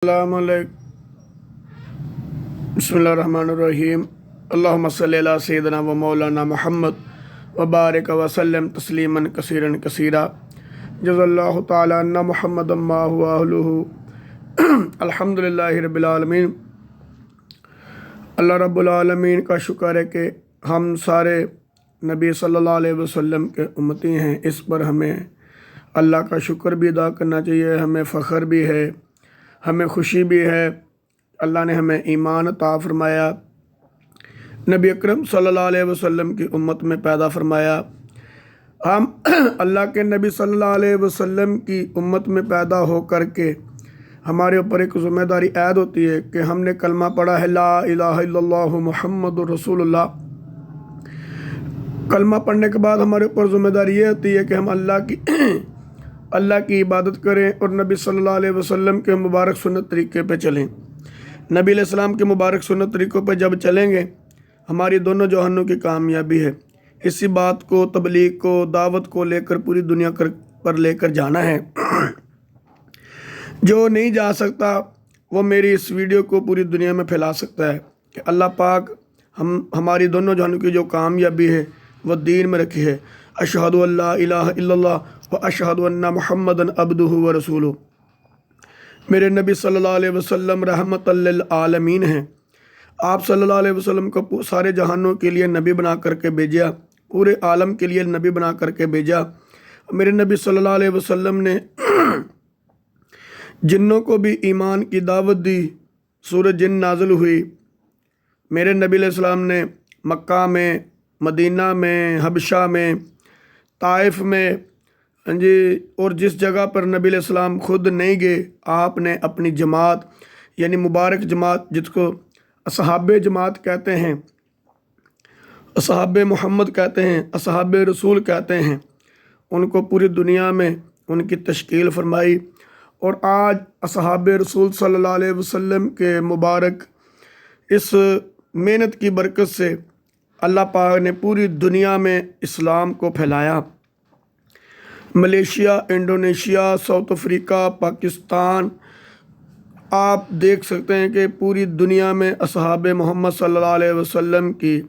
السلام علیکم بسم اللہ الرحمن الرحیم اللہم صلی علی سیدنا و مولانا محمد وبارک وسلم تسلیما کثیرا کثیرا جزا اللہ تعالی عنا محمد ما هو اہلہ الحمدللہ رب العالمین۔ اللہ رب العالمین کا شکر ہے کہ ہم سارے نبی صلی اللہ علیہ وسلم کے امتی ہیں۔ اس پر ہمیں اللہ کا شکر بھی ادا کرنا چاہیے، ہمیں فخر بھی ہے، ہمیں خوشی بھی ہے۔ اللہ نے ہمیں ایمان عطا فرمایا، نبی اکرم صلی اللہ علیہ وسلم کی امت میں پیدا فرمایا۔ ہم اللہ کے نبی صلی اللہ علیہ وسلم کی امت میں پیدا ہو کر کے ہمارے اوپر ایک ذمہ داری عائد ہوتی ہے کہ ہم نے کلمہ پڑھا ہے لا الہ الا اللہ محمد رسول اللہ۔ کلمہ پڑھنے کے بعد ہمارے اوپر ذمہ داری یہ ہوتی ہے کہ ہم اللہ کی عبادت کریں اور نبی صلی اللہ علیہ وسلم کے مبارک سنت طریقے پہ چلیں۔ نبی علیہ السلام کے مبارک سنت طریقوں پہ جب چلیں گے ہماری دونوں جہانوں کی کامیابی ہے۔ اسی بات کو، تبلیغ کو، دعوت کو لے کر پوری دنیا پر لے کر جانا ہے۔ جو نہیں جا سکتا وہ میری اس ویڈیو کو پوری دنیا میں پھیلا سکتا ہے کہ اللہ پاک ہماری دونوں جہانوں کی جو کامیابی ہے وہ دین میں رکھی ہے۔ اشہد ان لا الہ الا اللہ و اشہد ان محمد عبدہ و رسولہ۔ میرے نبی صلی اللہ علیہ وسلم رحمت للعالمین ہیں۔ آپ صلی اللہ علیہ وسلم کو سارے جہانوں کے لیے نبی بنا کر کے بھیجا، پورے عالم کے لیے نبی بنا کر کے بھیجا۔ میرے نبی صلی اللہ علیہ وسلم نے جنوں کو بھی ایمان کی دعوت دی۔ سورہ جن نازل ہوئی۔ میرے نبی علیہ السلام نے مکہ میں، مدینہ میں، حبشہ میں، طائف میں اور جس جگہ پر نبی علیہ السلام خود نہیں گئے، آپ نے اپنی جماعت یعنی مبارک جماعت، جس کو اصحاب جماعت کہتے ہیں، اصحاب محمد کہتے ہیں، اصحاب رسول کہتے ہیں، ان کو پوری دنیا میں ان کی تشکیل فرمائی۔ اور آج اصحاب رسول صلی اللہ علیہ وسلم کے مبارک اس محنت کی برکت سے اللہ پاک نے پوری دنیا میں اسلام کو پھیلایا۔ Malaysia, Indonesia, South Africa, Pakistan, آپ دیکھ سکتے ہیں کہ پوری دنیا میں اصحاب محمد صلی اللہ علیہ وسلم کی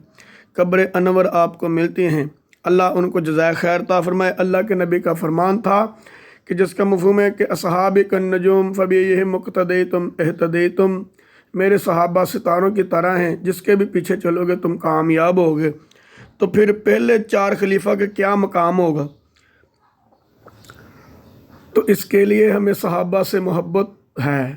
قبر انور آپ کو ملتی ہیں۔ اللہ ان کو جزائے خیر عطا فرمائے۔ اللہ کے نبی کا فرمان تھا کہ جس کا مفہوم ہے کہ اصحاب النجوم فبیہم مقتدیتم اہتدیتم، میرے صحابہ ستاروں کی طرح ہیں، جس کے بھی پیچھے چلو گے تم کامیاب ہوگے۔ تو پھر پہلے 4 خلیفہ کے کیا مقام ہوگا؟ تو اس کے لیے ہمیں صحابہ سے محبت ہے۔